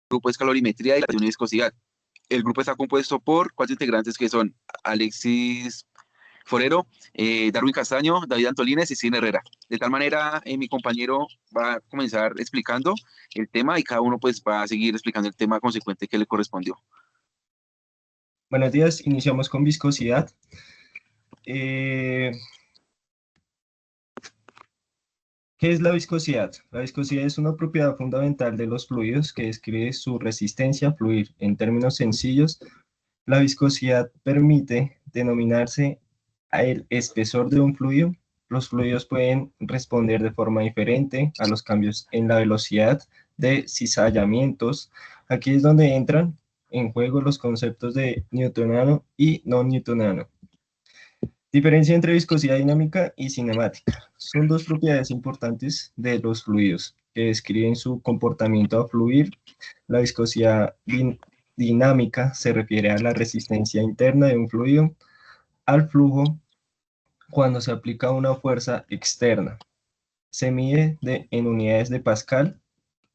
grupo es calorimetría y la de viscosidad. El grupo está compuesto por cuatro integrantes que son Alexis Forero, Darwin Castaño, David Antolines y Cine Herrera. De tal manera, mi compañero va a comenzar explicando el tema y cada uno pues va a seguir explicando el tema consecuente que le correspondió. Buenos días, iniciamos con viscosidad. ¿Qué es la viscosidad? La viscosidad es una propiedad fundamental de los fluidos que describe su resistencia a fluir. En términos sencillos, la viscosidad permite denominarse a el espesor de un fluido. Los fluidos pueden responder de forma diferente a los cambios en la velocidad de cizallamientos. Aquí es donde entran en juego los conceptos de newtoniano y no newtoniano. Diferencia entre viscosidad dinámica y cinemática. Son dos propiedades importantes de los fluidos que describen su comportamiento a fluir. La viscosidad dinámica se refiere a la resistencia interna de un fluido al flujo cuando se aplica una fuerza externa. Se mide en unidades de Pascal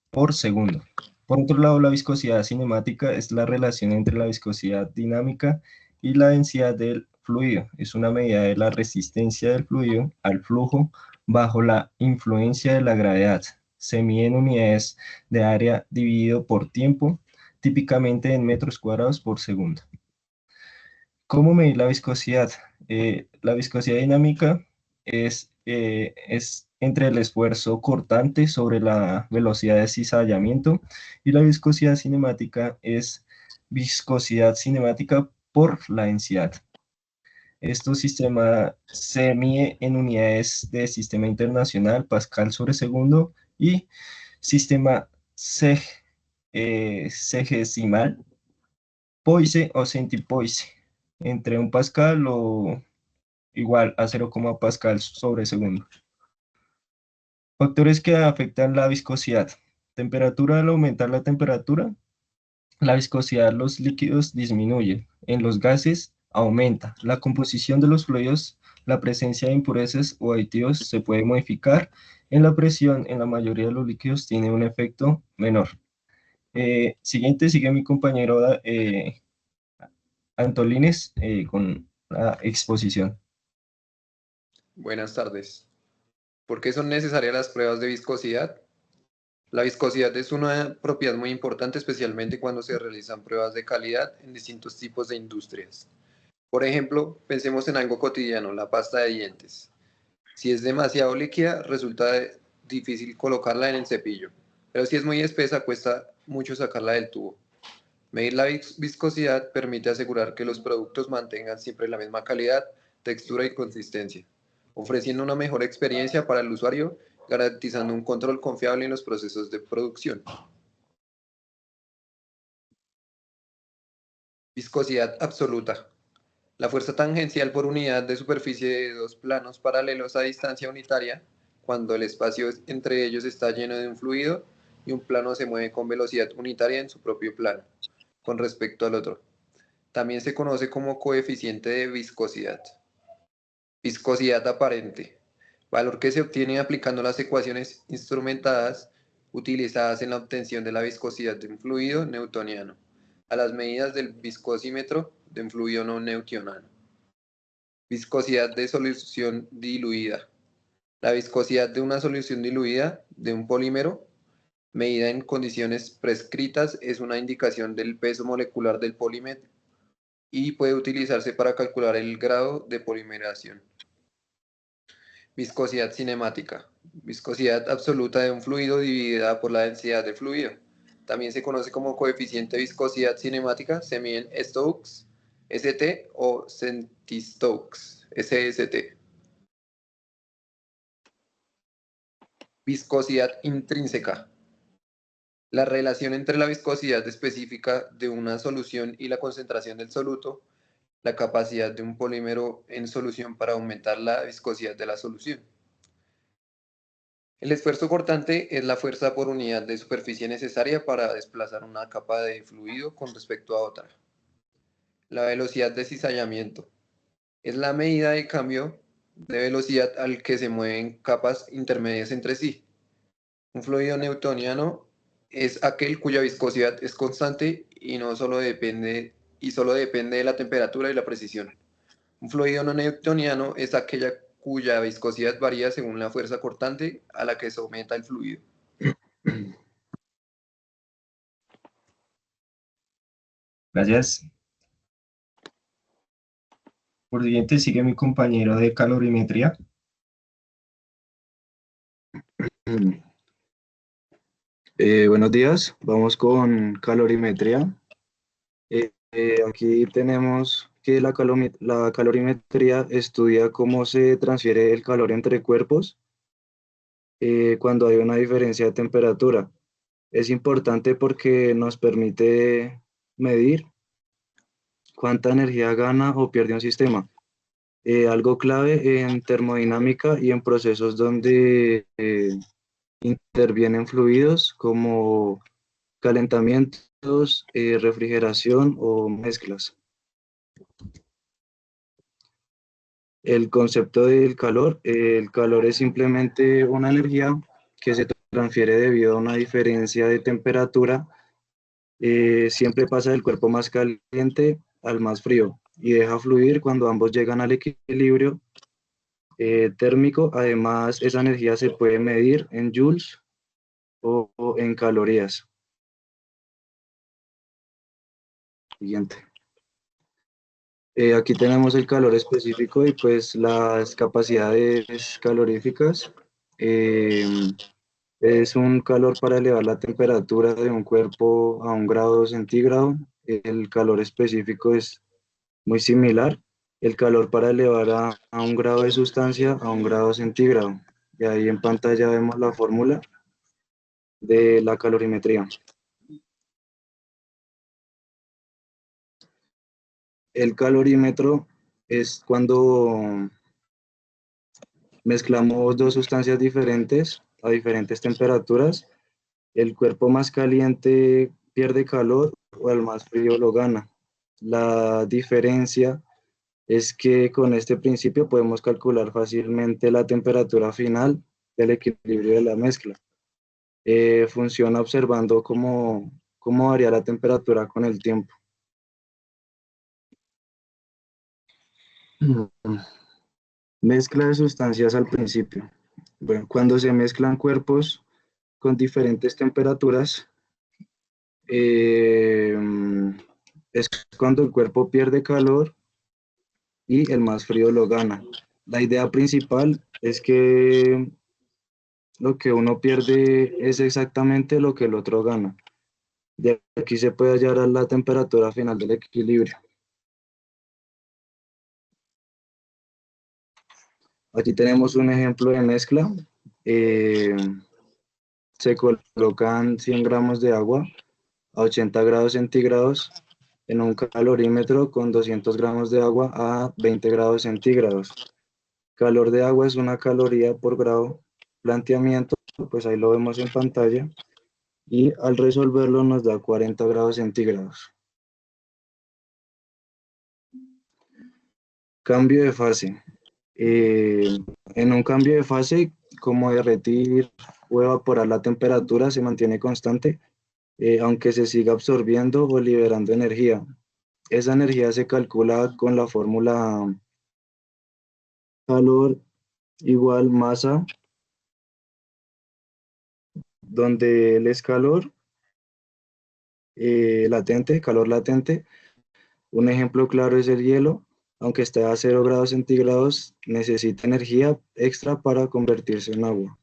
por segundo. Por otro lado, la viscosidad cinemática es la relación entre la viscosidad dinámica y la densidad del fluido. Es una medida de la resistencia del fluido al flujo bajo la influencia de la gravedad. Se mide en unidades de área dividido por tiempo, típicamente en metros cuadrados por segundo. ¿Cómo medir la viscosidad? La viscosidad dinámica es entre el esfuerzo cortante sobre la velocidad de cizallamiento y la viscosidad cinemática es viscosidad cinemática por la densidad. Este sistema se mide en unidades de sistema internacional, Pascal sobre segundo, y sistema segesimal, Poise o centipoise, entre un Pascal o igual a 0, Pascal sobre segundo. Factores que afectan la viscosidad. Temperatura. Al aumentar la temperatura, la viscosidad de los líquidos disminuye. En los gases aumenta. La composición de los fluidos, la presencia de impurezas o aditivos se puede modificar. En la presión, en la mayoría de los líquidos tiene un efecto menor. Siguiente, sigue mi compañero Antolines con la exposición. Buenas tardes. ¿Por qué son necesarias las pruebas de viscosidad? La viscosidad es una propiedad muy importante, especialmente cuando se realizan pruebas de calidad en distintos tipos de industrias. Por ejemplo, pensemos en algo cotidiano, la pasta de dientes. Si es demasiado líquida, resulta difícil colocarla en el cepillo, pero si es muy espesa, cuesta mucho sacarla del tubo. Medir la viscosidad permite asegurar que los productos mantengan siempre la misma calidad, textura y consistencia, ofreciendo una mejor experiencia para el usuario, garantizando un control confiable en los procesos de producción. Viscosidad absoluta. La fuerza tangencial por unidad de superficie de dos planos paralelos a distancia unitaria, cuando el espacio entre ellos está lleno de un fluido y un plano se mueve con velocidad unitaria en su propio plano, con respecto al otro. También se conoce como coeficiente de viscosidad. Viscosidad aparente. Valor que se obtiene aplicando las ecuaciones instrumentadas utilizadas en la obtención de la viscosidad de un fluido newtoniano a las medidas del viscosímetro de un fluido no newtoniano. Viscosidad de solución diluida. La viscosidad de una solución diluida de un polímero medida en condiciones prescritas es una indicación del peso molecular del polímero y puede utilizarse para calcular el grado de polimerización. Viscosidad cinemática. Viscosidad absoluta de un fluido dividida por la densidad del fluido. También se conoce como coeficiente de viscosidad cinemática. Se miden Stokes, ST o Centistokes, SST. Viscosidad intrínseca. La relación entre la viscosidad específica de una solución y la concentración del soluto, la capacidad de un polímero en solución para aumentar la viscosidad de la solución. El esfuerzo cortante es la fuerza por unidad de superficie necesaria para desplazar una capa de fluido con respecto a otra. La velocidad de cizallamiento es la medida de cambio de velocidad al que se mueven capas intermedias entre sí. Un fluido newtoniano es aquel cuya viscosidad es constante y solo depende de la temperatura y la precisión. Un fluido no newtoniano es aquella cuya viscosidad varía según la fuerza cortante a la que se someta el fluido. Gracias. Por siguiente sigue mi compañero de calorimetría. Buenos días, vamos con calorimetría. Aquí tenemos que la calorimetría estudia cómo se transfiere el calor entre cuerpos cuando hay una diferencia de temperatura. Es importante porque nos permite medir cuánta energía gana o pierde un sistema. Algo clave en termodinámica y en procesos donde intervienen fluidos como calentamientos, refrigeración o mezclas. El concepto del calor, el calor es simplemente una energía que se transfiere debido a una diferencia de temperatura. Siempre pasa del cuerpo más caliente al más frío y deja fluir cuando ambos llegan al equilibrio térmico. Además, esa energía se puede medir en joules o en calorías. Siguiente. Aquí tenemos el calor específico y pues las capacidades caloríficas. Eh, es un calor para elevar la temperatura de un cuerpo a 1 grado centígrado. El calor específico es muy similar. El calor para elevar a 1 grado de sustancia a 1 grado centígrado. Y ahí en pantalla vemos la fórmula de la calorimetría. El calorímetro es cuando mezclamos dos sustancias diferentes a diferentes temperaturas. El cuerpo más caliente pierde calor o el más frío lo gana. La diferencia es que con este principio podemos calcular fácilmente la temperatura final del equilibrio de la mezcla. Funciona observando cómo varía la temperatura con el tiempo. Mezcla de sustancias al principio. Bueno, cuando se mezclan cuerpos con diferentes temperaturas, eh, es cuando el cuerpo pierde calor y el más frío lo gana. La idea principal es que lo que uno pierde es exactamente lo que el otro gana. De aquí se puede hallar la temperatura final del equilibrio. Aquí tenemos un ejemplo de mezcla. Eh, Se colocan 100 gramos de agua a 80 grados centígrados en un calorímetro con 200 gramos de agua a 20 grados centígrados. Calor de agua es una caloría por grado. Planteamiento, pues ahí lo vemos en pantalla. Y al resolverlo nos da 40 grados centígrados. Cambio de fase. En un cambio de fase, como derretir o evaporar, la temperatura se mantiene constante, aunque se siga absorbiendo o liberando energía. Esa energía se calcula con la fórmula calor igual masa, donde L es calor latente, calor latente. Un ejemplo claro es el hielo. Aunque esté a 0 grados centígrados, necesita energía extra para convertirse en agua.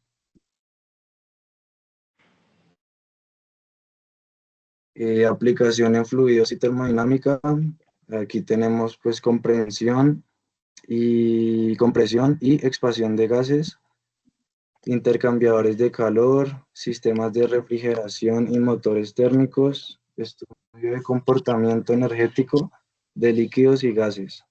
Aplicación en fluidos y termodinámica. Aquí tenemos pues compresión y expansión de gases, intercambiadores de calor, sistemas de refrigeración y motores térmicos, estudio de comportamiento energético de líquidos y gases.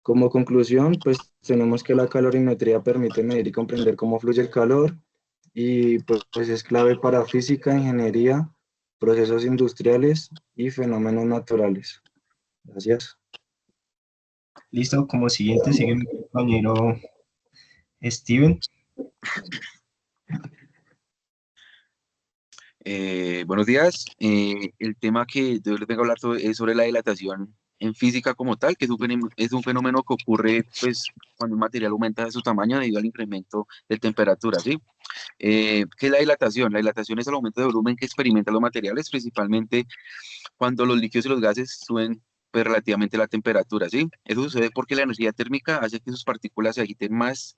Como conclusión, pues tenemos que la calorimetría permite medir y comprender cómo fluye el calor y pues es clave para física, ingeniería, procesos industriales y fenómenos naturales. Gracias. Listo, como siguiente sigue mi compañero Steven. Buenos días. El tema que yo les vengo a hablar es sobre la dilatación en física como tal, que es un fenómeno que ocurre pues, cuando un material aumenta de su tamaño debido al incremento de temperatura, ¿sí? ¿Qué es la dilatación? La dilatación es el aumento de volumen que experimentan los materiales, principalmente cuando los líquidos y los gases suben pues, relativamente la temperatura, ¿sí? Eso sucede porque la energía térmica hace que sus partículas se agiten más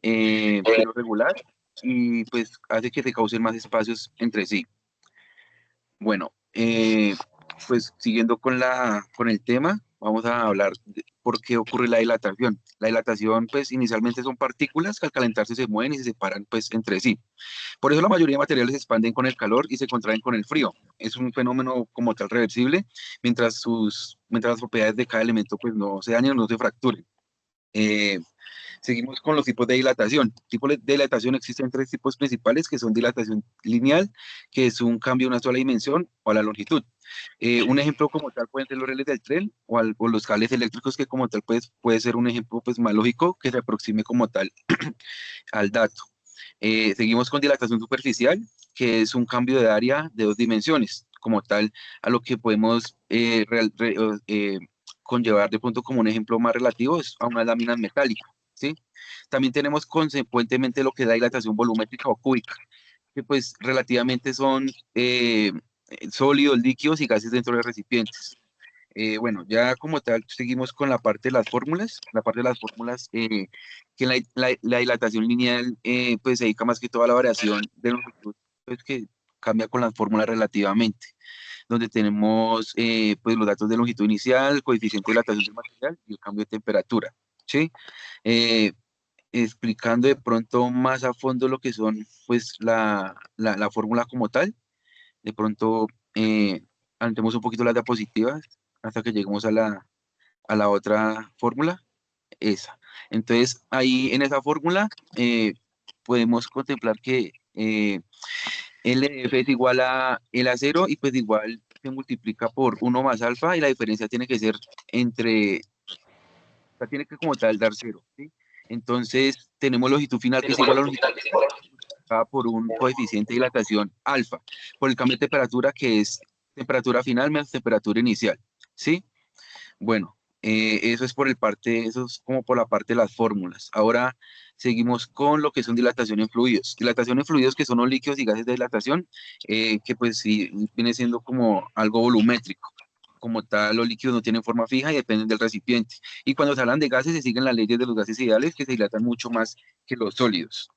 de lo regular y pues hace que se causen más espacios entre sí. Bueno, pues siguiendo con el tema, vamos a hablar de por qué ocurre la dilatación. La dilatación, pues inicialmente son partículas que al calentarse se mueven y se separan pues entre sí. Por eso la mayoría de materiales se expanden con el calor y se contraen con el frío. Es un fenómeno como tal reversible, mientras las propiedades de cada elemento pues no se dañen o no se fracturen. Eh, Seguimos con los tipos de dilatación. Tipos de dilatación existen tres tipos principales que son dilatación lineal, que es un cambio de una sola dimensión o a la longitud. Un ejemplo como tal pueden ser los rieles del tren o los cables eléctricos que como tal pues, puede ser un ejemplo pues más lógico que se aproxime como tal al dato. Seguimos con dilatación superficial, que es un cambio de área de dos dimensiones, como tal a lo que podemos conllevar de pronto como un ejemplo más relativo es a una lámina metálica, ¿sí? También tenemos consecuentemente lo que es la dilatación volumétrica o cúbica, que pues relativamente son sólidos, líquidos y gases dentro de recipientes. Bueno, ya como tal, seguimos con la parte de las fórmulas. La parte de las fórmulas, que la dilatación lineal, pues se dedica más que toda la variación de longitud, pues que cambia con las fórmulas relativamente, donde tenemos pues los datos de longitud inicial, coeficiente de dilatación del material y el cambio de temperatura, ¿sí? Eh, Explicando de pronto más a fondo lo que son pues la fórmula como tal, de pronto anotemos un poquito las diapositivas hasta que lleguemos a la otra fórmula, esa. Entonces, ahí en esa fórmula podemos contemplar que LF es igual a L a 0 y pues igual se multiplica por uno más alfa y la diferencia tiene que ser entre, o sea, tiene que como tal dar cero, ¿sí? Entonces, tenemos longitud final que es igual a longitud multiplicada por un coeficiente de dilatación alfa, por el cambio de temperatura que es temperatura final menos temperatura inicial, ¿sí? Bueno, eso es como por la parte de las fórmulas. Ahora seguimos con lo que son dilatación en fluidos. Dilatación en fluidos que son los líquidos y gases de dilatación, que pues sí viene siendo como algo volumétrico. Como tal, los líquidos no tienen forma fija y dependen del recipiente. Y cuando se hablan de gases, se siguen las leyes de los gases ideales que se dilatan mucho más que los sólidos.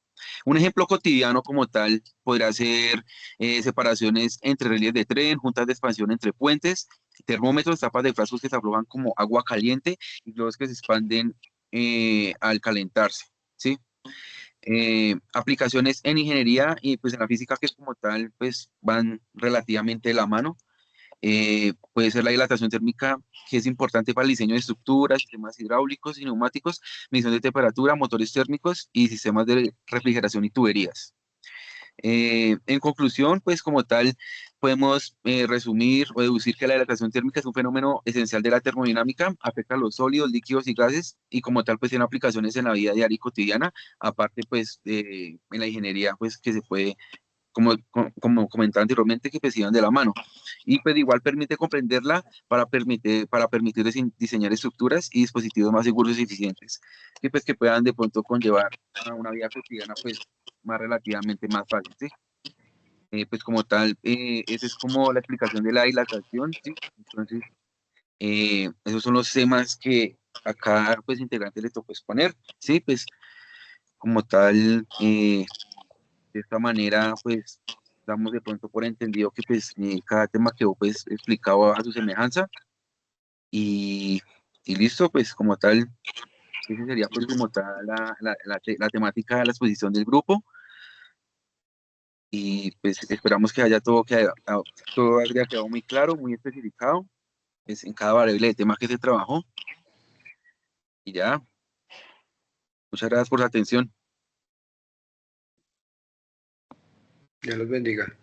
Un ejemplo cotidiano como tal podrá ser separaciones entre relieves de tren, juntas de expansión entre puentes, termómetros, tapas de frascos que se aflojan como agua caliente y globos que se expanden al calentarse, ¿sí? Aplicaciones en ingeniería y pues en la física que como tal pues van relativamente de la mano. Puede ser la dilatación térmica, que es importante para el diseño de estructuras, sistemas hidráulicos y neumáticos, medición de temperatura, motores térmicos y sistemas de refrigeración y tuberías. En conclusión, pues como tal, podemos resumir o deducir que la dilatación térmica es un fenómeno esencial de la termodinámica, afecta a los sólidos, líquidos y gases y como tal, pues tiene aplicaciones en la vida diaria y cotidiana, aparte pues en la ingeniería, pues que se puede como comentaba anteriormente, que pues iban de la mano. Y pues igual permite comprenderla para permitir diseñar estructuras y dispositivos más seguros y eficientes, que pues que puedan de pronto conllevar a una vida cotidiana pues más relativamente más fácil, ¿sí? Pues como tal, esa es como la explicación de la dilatación, ¿sí? Entonces, esos son los temas que acá pues integrante le tocó exponer, ¿sí? Pues como tal, de esta manera, pues, damos de pronto por entendido que pues cada tema quedó pues explicado a su semejanza y, y listo, pues como tal, esa sería pues como tal la temática de la exposición del grupo y pues esperamos que haya todo haya quedado muy claro, muy especificado, pues en cada variable de tema que se trabajó y ya, muchas gracias por su atención. Dios los bendiga.